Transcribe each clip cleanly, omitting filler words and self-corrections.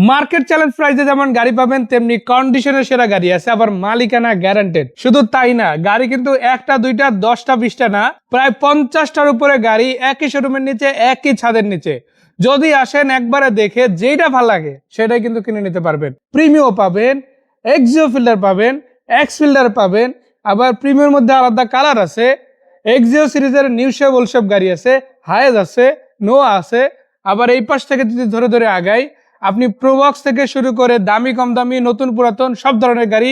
Market challenge প্রাইসে যেমন গাড়ি পাবেন তেমনি কন্ডিশনের সেরা গাড়ি আছে, আবার মালিকানা গ্যারান্টেড। শুধু তাই না, গাড়ি কিন্তু একটা দুইটা 10টা 20টা না, প্রায় 50টার উপরে গাড়ি একই শোরুমের নিচে, একই ছাদের নিচে। যদি আসেন একবারে দেখে যেটা ভালো লাগে সেটাই কিন্তু কিনে নিতে পারবেন। প্রিমিও পাবেন, এক্সিও ফিল্ডার পাবেন, এক্স ফিল্ডার পাবেন, আবার প্রিমিওর মধ্যে আলাদা কালার আছে। এক্সিও সিরিজের নিউ শেপ ওল্ড শেপ গাড়ি আছে, হায়েজ আছে, নোয়া আছে। আবার এই পাশ থেকে যদি ধরে ধরে আগাই, আপনি প্রোবক্স থেকে শুরু করে দামি কম দামি নতুন পুরাতন সব ধরনের গাড়ি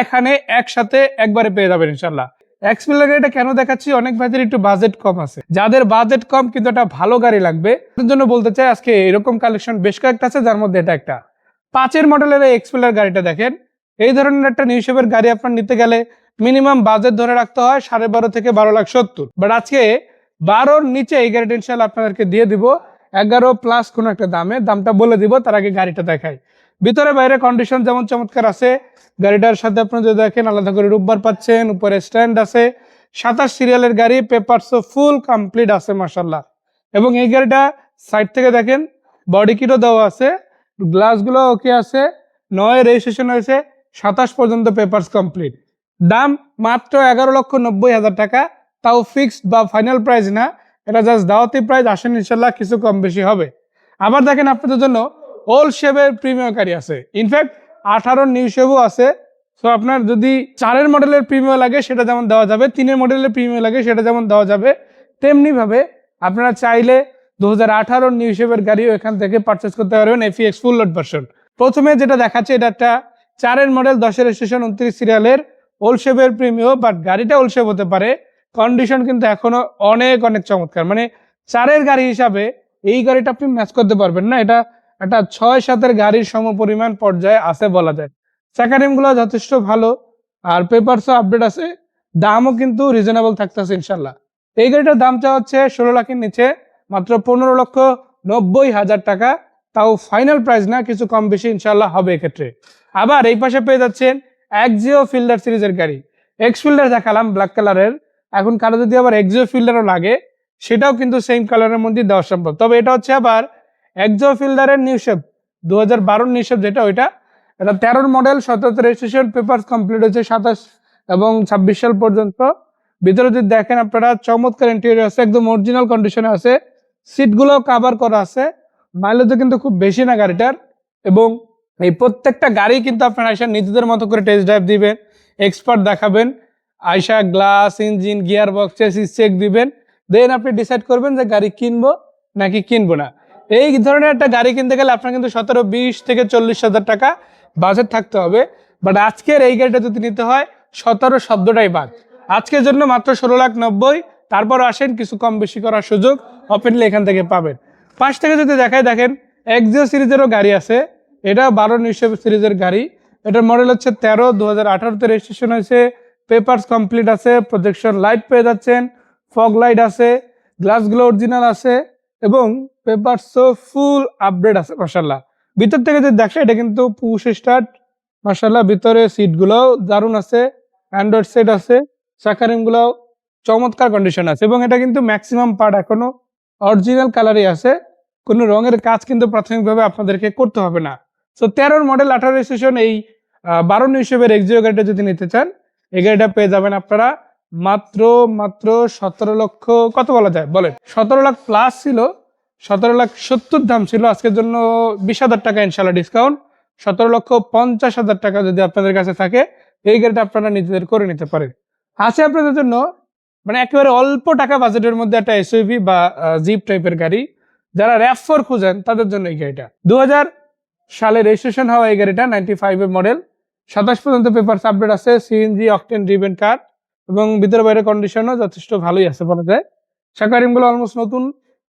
এখানে একসাথে একবারে পেয়ে যাবেন ইনশাল্লাহ। এক্সপ্লেনার গাড়িটা কেন দেখাচ্ছি, অনেক ভাইদের একটু বাজেট কম আছে, যাদের বাজেট কম কিন্তু একটা ভালো গাড়ি লাগবে তার জন্য বলতে চাই আজকে এরকম কালেকশন বেশ কয়েকটা আছে, যার মধ্যে এটা একটা। 5 মডেলের এই এক্সপ্লেনার গাড়িটা দেখেন। এই ধরনের একটা নিউ শেপের গাড়ি আপনার নিতে গেলে মিনিমাম বাজেট ধরে রাখতে হয় 12.5 থেকে 12,70,000। বাট আজকে 12-র নিচে এই গাড়িটা ইনশাল্লাহ আপনাদেরকে দিয়ে দিব 11+ কোনো একটা দামটা বলে দিব, তার আগে গাড়িটা দেখাই। ভিতরে বাইরে কন্ডিশন যেমন চমৎকার আছে, গাড়িটার সাথে আপনারা যদি দেখেন আলাদা করে রূপবার পাচ্ছেন, উপরে স্ট্যান্ড আছে, 27 সিরিয়ালের গাড়ি, পেপারসও ফুল কমপ্লিট আছে মাশাআল্লাহ। এবং এই গাড়িটা সাইড থেকে দেখেন বডি কিটও দেওয়া আছে, গ্লাসগুলো ওকে আছে, 9 রেজিস্ট্রেশন হয়েছে, 27 পর্যন্ত পেপারস কমপ্লিট। দাম মাত্র 11,90,000 টাকা, তাও ফিক্সড বা ফাইনাল প্রাইস না, এটা জাস্ট দাওয়াতি প্রাইস। আসেন ইনশাল্লাহ কিছু কম বেশি হবে। আবার দেখেন আপনাদের জন্য ওল্ড শেপের প্রিমিয়াম গাড়ি আছে, ইনফ্যাক্ট 18 নিউ শেপও আছে। সো আপনার যদি 4 মডেলের প্রিমিয়াম লাগে সেটা যেমন দেওয়া যাবে, 3 মডেলের প্রিমিয়াম লাগে সেটা যেমন দেওয়া যাবে, তেমনি ভাবে আপনারা চাইলে 2018 নিউ শেপের গাড়িও এখান থেকে পারচেস করতে পারবেন এফিএক্স ফুল লোড ভার্সন। প্রথমে যেটা দেখাচ্ছে এটা একটা 4 মডেল 10 রেজিস্ট্রেশন 29 সিরিয়ালের ওল্ড শেপের প্রিমিয়াম, বাট গাড়িটা ওল্ড শেপ হতে পারে, কন্ডিশন কিন্তু এখনো অনেক অনেক চমৎকার। মানে 4 গাড়ি হিসাবে এই গাড়িটা আপনি ম্যাচ করতে পারবেন না, এটা একটা 6-7 গাড়ির সমপরিমাণ পর্যায়ে আছে বলা যায়। চাকা রিমগুলো যথেষ্ট ভালো, আর পেপারসও আপডেট আছে, দামও কিন্তু রিজনেবল থাকতেছে ইনশাল্লাহ। এই গাড়িটার দাম চাওয়া হচ্ছে 16 লাখের নিচে, মাত্র 15,90,000 টাকা, তাও ফাইনাল প্রাইস না, কিছু কম বেশি ইনশাল্লাহ হবে এক্ষেত্রে। আবার এই পাশে পেয়ে যাচ্ছেন এক্সিও ফিল্ডার সিরিজের গাড়ি। এক্স ফিল্ডার দেখালাম ব্ল্যাক কালারের, এখন কারো যদি আবার এক্সিও ফিল্ডারও লাগে সেটাও কিন্তু সেম কালারের মধ্যে দেওয়া সম্ভব। তবে এটা হচ্ছে আবার এক্সিও ফিল্ডারের নিউ শেপ 2012 নিউ শেপ, যেটা ওইটা এটা 13 মডেল 17 রেজিস্ট্রেশন, পেপারস কমপ্লিট হয়েছে 27 এবং 26 সাল পর্যন্ত। ভিতরে যদি দেখেন আপনারা চমৎকার ইন্টেরিয়র আছে, একদম অরিজিনাল কন্ডিশনে আছে, সিটগুলো কাভার করা আছে, মাইলেজও কিন্তু খুব বেশি না গাড়িটার। এবং এই প্রত্যেকটা গাড়ি কিন্তু আপনারা এসে নিজেদের মতো করে টেস্ট ড্রাইভ দিবেন, এক্সপার্ট দেখাবেন, আইসা glass, engine, gear box, chassis check দিবেন, দেন আপনি ডিসাইড করবেন যে গাড়ি কিনবো নাকি কিনবো না। এই ধরনের একটা গাড়ি কিনতে গেলে আপনার কিন্তু 17-20 থেকে 40,000 টাকা বাজেট থাকতে হবে। বাট আজকের এই গাড়িটা যদি নিতে হয় 17 শব্দটাই বাদ, আজকের জন্য মাত্র 16,90,000। তারপর আসেন কিছু কম বেশি করার সুযোগ ওপেনলি এখান থেকে পাবেন। পাশ থেকে যদি দেখায় দেখেন এক্সিও সিরিজেরও গাড়ি আছে, এটা 12 নিউ শেপ সিরিজের গাড়ি, এটার মডেল হচ্ছে 13, 2018-তে রেজিস্ট্রেশন হয়েছে, পেপারস কমপ্লিট আছে, প্রজেকশন লাইট পেয়ে যাচ্ছেন, ফগ লাইট আছে, গ্লাসগুলো অরিজিনাল আছে এবং পেপারসও ফুল আপডেট আছে মাশাআল্লাহ। ভিতর থেকে যদি দেখে এটা কিন্তু পুশ স্টার্ট মাশাআল্লাহ, ভিতরে সিটগুলোও দারুণ আছে, অ্যান্ড্রয়েড সেট আছে, চাকা রিমগুলোও চমৎকার কন্ডিশন আছে এবং এটা কিন্তু ম্যাক্সিমাম পার্ট এখনো অরিজিনাল কালারই আছে, কোনো রঙের কাজ কিন্তু প্রাথমিকভাবে আপনাদেরকে করতে হবে না। সো 13 মডেল 18 রেজিস্ট্রেশন এই 12 নিউ শেপের এক্সিও গাড়িটা যদি নিতে চান, এই গাড়িটা পেয়ে যাবেন আপনারা মাত্র 17 লক্ষ, কত বলা যায় বলেন, 17 লাখ প্লাস ছিল, 17,70,000 দাম ছিল, আজকের জন্য 20,000 টাকা ইনশাল্লাহ ডিসকাউন্ট, 17,50,000 টাকা যদি আপনাদের কাছে থাকে এই গাড়িটা আপনারা নিজেদের করে নিতে পারেন। আছে আপনাদের জন্য মানে একেবারে অল্প টাকা বাজেটের মধ্যে একটা এসইউভি বা জিপ টাইপের গাড়ি, যারা RAV4 খুঁজেন তাদের জন্য এই গাড়িটা। 2000 সালে রেজিস্ট্রেশন হওয়া এই গাড়িটা, 95 মডেল, 27 পর্যন্ত পেপারস আপডেট আছে, সিএনজি অকটেন ড্রিভেন কার এবং ভিতরে বাইরে কন্ডিশনও যথেষ্ট ভালোই আছে বলা যায়। চাকা রিমগুলো অলমোস্ট নতুন,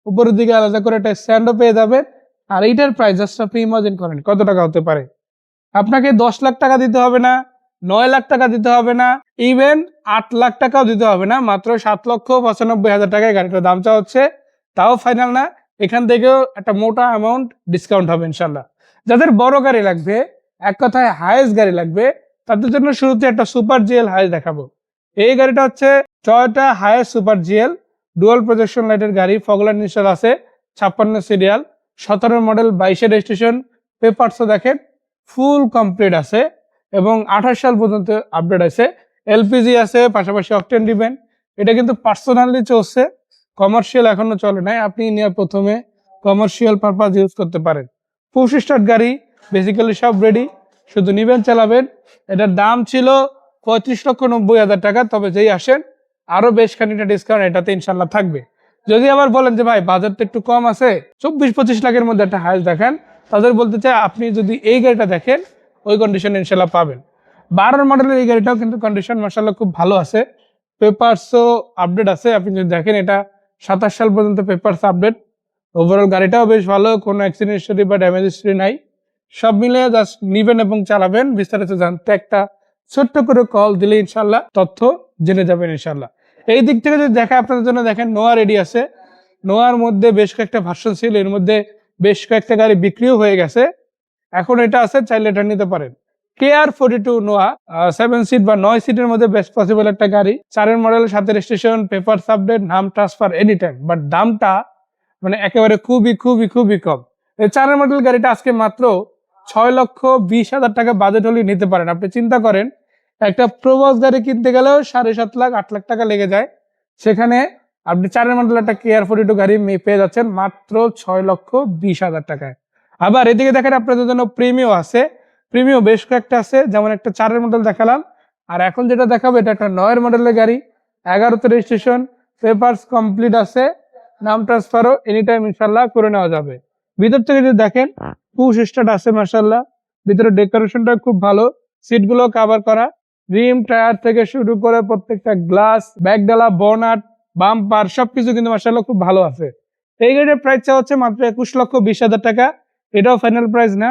উপরের দিকে আলাদা করে একটা স্ট্যান্ডও পেয়ে যাবেন। আর এইটার প্রাইস জাস্ট আপনি ইমাজিন করেন কত টাকা হতে পারে। আপনাকে 10 লাখ টাকা দিতে হবে না, 9 লাখ টাকা দিতে হবে না, ইভেন 8 লাখ টাকাও দিতে হবে না, মাত্র 7,95,000 টাকায় গাড়িটার দাম চা হচ্ছে, তাও ফাইনাল না, এখান থেকেও একটা মোটা অ্যামাউন্ট ডিসকাউন্ট হবে ইনশাল্লাহ। যাদের বড় গাড়ি লাগবে, এক কথায় হাইয়েস্ট গাড়ি লাগবে, তাদের জন্য শুরুতে একটা সুপার জিএল হাইয়েস্ট দেখাবো। এই গাড়িটা হচ্ছে Toyota highest super GL, dual projection লাইটের গাড়ি, ফগলাইট ইনস্টল আছে, 56 সিরিয়াল, 17 মডেল, 22 রেজিস্ট্রেশন, পেপারসও দেখেন ফুল কমপ্লিট আছে এবং 28 সাল পর্যন্ত আপডেট আছে। এলপিজি আছে, পাশাপাশি অকটেন দিবেন। এটা কিন্তু পার্সোনালি চলছে, কমার্শিয়াল এখনো চলে নাই। আপনি নিয়ে প্রথমে কমার্শিয়াল পারপাস ইউজ করতে পারেন। পুশ স্টার্ট গাড়ি, বেসিক্যালি সব রেডি, শুধু নিবেন চালাবেন। এটার দাম ছিল 35,90,000 টাকা, তবে যেই আসেন আরো বেশ খানিকটা ডিসকাউন্ট এটাতে ইনশাল্লাহ থাকবে। যদি আবার বলেন যে ভাই বাজারটা একটু কম আছে, 24-25 লাখের মধ্যে একটা হাইস দেখেন, তাদের বলতে চাই আপনি যদি এই গাড়িটা দেখেন ওই কন্ডিশনে ইনশাল্লাহ পাবেন। 12 মডেলের এই গাড়িটাও কিন্তু কন্ডিশন মাশাআল্লাহ খুব ভালো আছে, পেপারসও আপডেট আছে। আপনি যদি দেখেন এটা 27 সাল পর্যন্ত পেপারস আপডেট। ওভারঅল গাড়িটাও বেশ ভালো, কোনো অ্যাক্সিডেন্ট হিস্টরি বা ড্যামেজ হিস্টরি নাই। সব মিলে জাস্ট নিবেন এবং চালাবেন। বিস্তারিত জানতে একটা ছোট্ট করে কল দিলে ইনশাল্লাহ তথ্য জেনে যাবেন ইনশাল্লাহ। এই দিক থেকে যদি দেখা আপনাদের জন্য দেখেন নোয়া রেডি আছে। নোয়ার মধ্যে বেশ কয়েকটা ভার্সন ছিল, এর মধ্যে বেশ কয়েকটা গাড়ি বিক্রিও হয়ে গেছে, এখন এটা আছে, চাইলে এটা নিতে পারেন। KR42 নোয়া 7 সিট বা 9 সিটের মধ্যে বেস্ট পসিবল একটা গাড়ি। 4 মডেলের সাথে রেজিস্ট্রেশন, পেপারস আপডেট, নাম ট্রান্সফার এনি টাইম। বাট দামটা মানে একেবারে খুবই খুবই খুবই কম। এই 4 মডেল গাড়িটা আজকে মাত্র 6,20,000 টাকা বাজেট হলে নিতে পারেন। আপনি চিন্তা করেন একটা প্রবক্স গাড়ি কিনতে গেলেও 7.5 লাখ 8 লাখ টাকা লেগে যায়, সেখানে আপনি 4 মডেল একটা KR42 গাড়ি পেয়ে যাচ্ছেন মাত্র 6,20,000 টাকায়। আবার এদিকে দেখেন আপনাদের জন্য প্রিমিও আছে, প্রিমিও বেশ কয়েকটা আছে, যেমন একটা 4 মডেল দেখালাম, আর এখন যেটা দেখাবো এটা একটা 9 মডেলের গাড়ি, 11তে রেজিস্ট্রেশন, পেপারস কমপ্লিট আছে, নাম ট্রান্সফারও এনি টাইম ইনশাল্লাহ করে নেওয়া যাবে। ভিতর থেকে যদি দেখেন পুশ স্টার্ট আছে মাশাআল্লাহ, ভিতরে ডেকোরেশনটা খুব ভালো, সিটগুলো কভার করা, রিম টায়ার থেকে শুরু করে প্রত্যেকটা গ্লাস, ব্যাকডালা, বনাট, বাম্পার সবকিছু কিন্তু মাশাআল্লাহ খুব ভালো আছে। এই গাড়ির প্রাইস হচ্ছে মাত্র 21,20,000 টাকা। এটাও ফাইনাল প্রাইস না,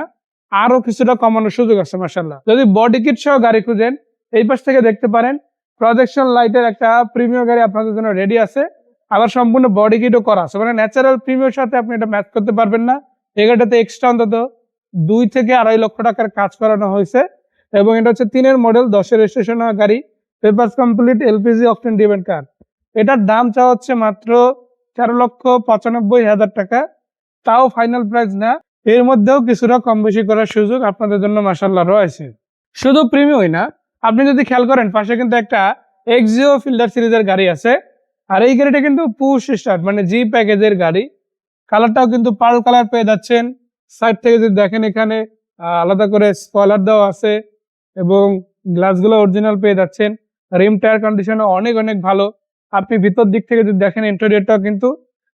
আরো কিছুটা কমানোর সুযোগ আছে মাশাআল্লাহ। যদি বডি কিট সহ গাড়ি খুঁজেন এই পাশ থেকে দেখতে পারেন, প্রজেকশন লাইটের একটা প্রিমিয়াম গাড়ি আপনাদের জন্য রেডি আছে, আবার সম্পূর্ণ বডি কিটও করা আছে। মানে ন্যাচারাল প্রিমিয়ার সাথে আপনি এটা ম্যাচ করতে পারবেন না। এই গাড়িটাতে এক্সট্রা অন্তত 2 থেকে 2.5 লক্ষ টাকার কাজ করানো হয়েছে এবং এটা হচ্ছে 3 মডেল, 10 রেজিস্ট্রেশন গাড়ি, পেপারস কমপ্লিট, এলপিজি অকটেন ডিভেন কার। এটার দাম চাওয়া হচ্ছে মাত্র 4,95,000 টাকা, তাও ফাইনাল প্রাইস না, এর মধ্যেও কিছুটা কম বেশি করার সুযোগ আপনাদের জন্য মাশাআল্লাহ রয়েছে। শুধু প্রিমিয়মই না, আপনি যদি খেয়াল করেন পাশে কিন্তু একটা এক্সিও ফিল্ডার সিরিজের গাড়ি আছে, আর এই গাড়িটা কিন্তু পুশ স্টার্ট মানে জি প্যাকেজের গাড়ি। কালারটাও কিন্তু পার্ল কালার পেয়ে যাচ্ছেন। সাইড থেকে যদি দেখেন এখানে আলাদা করে স্পয়লার দেওয়া আছে এবং গ্লাসগুলো অরিজিনাল পেয়ে যাচ্ছেন। রিম টায়ার কন্ডিশনও অনেক অনেক ভালো। আপনি ভিতর দিক থেকে যদি দেখেন ইন্টেরিয়রটাও কিন্তু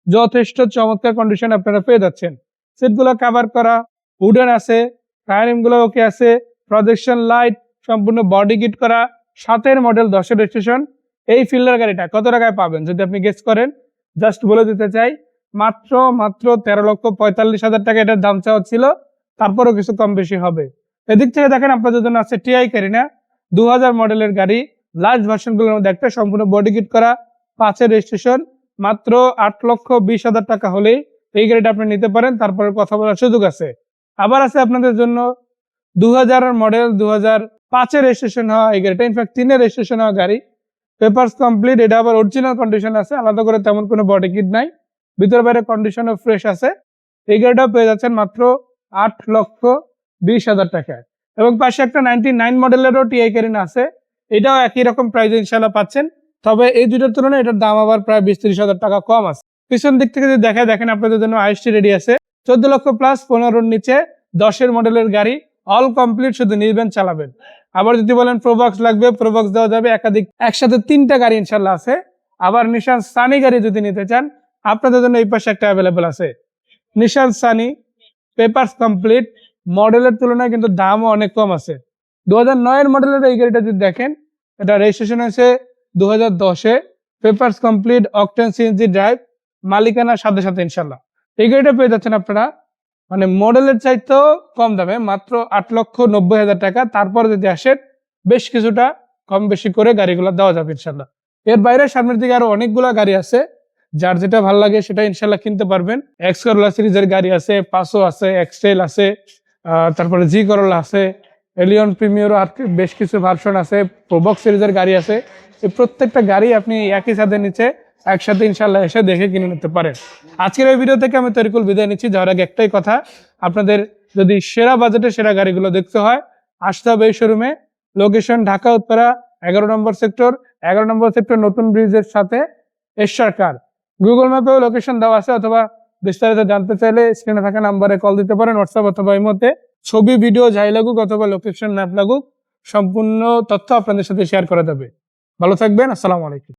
যথেষ্ট চমৎকার কন্ডিশন আপনারা পেয়ে যাচ্ছেন। সিটগুলো কভার করা, উডেন আছে, টায়ারিং গুলো ওকে আছে, প্রজেকশন লাইট, সম্পূর্ণ বডি কিট করা, 7 মডেল, 10 রেজিস্ট্রেশন। এই ফিল্ডার গাড়িটা কত টাকায় পাবেন যদি আপনি গেস করেন? জাস্ট বলে দিতে চাই, মাত্র 13,45,000 টাকা এটার দাম চাওয়া ছিল, তারপরেও কিছু কম বেশি হবে। এদিক থেকে দেখেন আপনাদের জন্য আছে টিআই ক্যারিনা, 2000 মডেলের গাড়ি, লাস্ট ভার্সন গুলোর মধ্যে একটা, সম্পূর্ণ বডি কিট করা, 5 রেজিস্ট্রেশন, মাত্র 8,20,000 টাকা হলেই এই গাড়িটা আপনি নিতে পারেন, তারপরে কথা বলার সুযোগ আছে। আবার আছে আপনাদের জন্য 2000 মডেল, 2005 রেজিস্ট্রেশন হওয়া এই গাড়িটা, ইনফ্যাক্ট 3 রেজিস্ট্রেশন হওয়া গাড়ি, পেপারস কমপ্লিট, এটা আবার অরিজিনাল কন্ডিশন আছে, আলাদা করে তেমন কোনো বডি কিট নাই, ভিতর বাইরে কন্ডিশনও ফ্রেশ আছে। এই গাড়িটাও পেয়ে যাচ্ছেন মাত্র 8,20,000 টাকায়। এবং পাশে একটা 99 মডেলেরও টিআই ক্যারিনা আছে, এটাও একই রকম প্রাইসে ইনশাল্লাহ পাচ্ছেন, তবে এই দুইটার তুলনায় এটার দাম আবার প্রায় 20-30,000 টাকা কম আছে। পিছন দিক থেকে যদি দেখা দেখেন আপনাদের জন্য আইএসটি রেডি আছে, 14 লক্ষ প্লাস, 15-র নিচে, 10 মডেলের গাড়ি, অল কমপ্লিট, শুধু নিবেন চালাবেন। আবার যদি বলেন প্রোবক্স লাগবে, প্রোবক্স দেওয়া যাবে, একাধিক একসাথে 3টা গাড়ি ইনশাল্লাহ আছে। আবার নিশান সানি গাড়ি যদি নিতে চান আপনাদের জন্য এই পাশে একটা অ্যাভেলেবল আছে, নিশান সানি, পেপারস কমপ্লিট, মডেলের তুলনায় কিন্তু দামও অনেক কম আছে। 2009 মডেলের এই গাড়িটা যদি দেখেন, এটা রেজিস্ট্রেশন হয়েছে 2010-এ, papers complete, octane CNG drive, মালিকানার সাথে সাথে ইনশাল্লাহ। এই গাড়িটা পেয়ে যাচ্ছেন আপনারা মানে মডেলের চাইতেও কম দামে, মাত্র 8,90,000 টাকা। তারপরে যদি আসেন বেশ কিছুটা কম বেশি করে গাড়িগুলো দেওয়া যাবে ইনশাল্লাহ। এর বাইরে সামনের দিকে আরো অনেকগুলো গাড়ি আছে, যার যেটা ভালো লাগে সেটা ইনশাল্লাহ কিনতে পারবেন। এক্স করোলা সিরিজের গাড়ি আছে, পাসো আছে, এক্সটেল আছে, তারপরে জি করোলা আছে, এলিয়ন প্রিমিয়ারও আর বেশ কিছু ভার্সন আছে, প্রোবক্স সিরিজের গাড়ি আছে। এই প্রত্যেকটা গাড়ি আপনি একই সাথে নিচে একসাথে ইনশাল্লাহ এসে দেখে কিনে নিতে পারেন। আজকের এই ভিডিও থেকে আমি তরিকুল বিদায় নিচ্ছি। যাওয়ার আগে একটাই কথা, আপনাদের যদি সেরা বাজেটে সেরা গাড়িগুলো দেখতে হয় আসতে হবে এই শোরুমে। লোকেশন ঢাকা উত্তরা 11 নম্বর সেক্টর, 11 নম্বর সেক্টর নতুন ব্রিজের সাথে এরশার কার। গুগল ম্যাপেও লোকেশন দেওয়া আছে, অথবা বিস্তারিত জানতে চাইলে স্ক্রিনে থাকা নাম্বারে কল দিতে পারেন, হোয়াটসঅ্যাপ অথবা ইমোতে। ছবি ভিডিও যাই লাগুক অথবা লোকেশন ম্যাপ লাগুক, সম্পূর্ণ তথ্য আপনাদের সাথে শেয়ার করা যাবে। ভালো থাকবেন, আসসালামু আলাইকুম।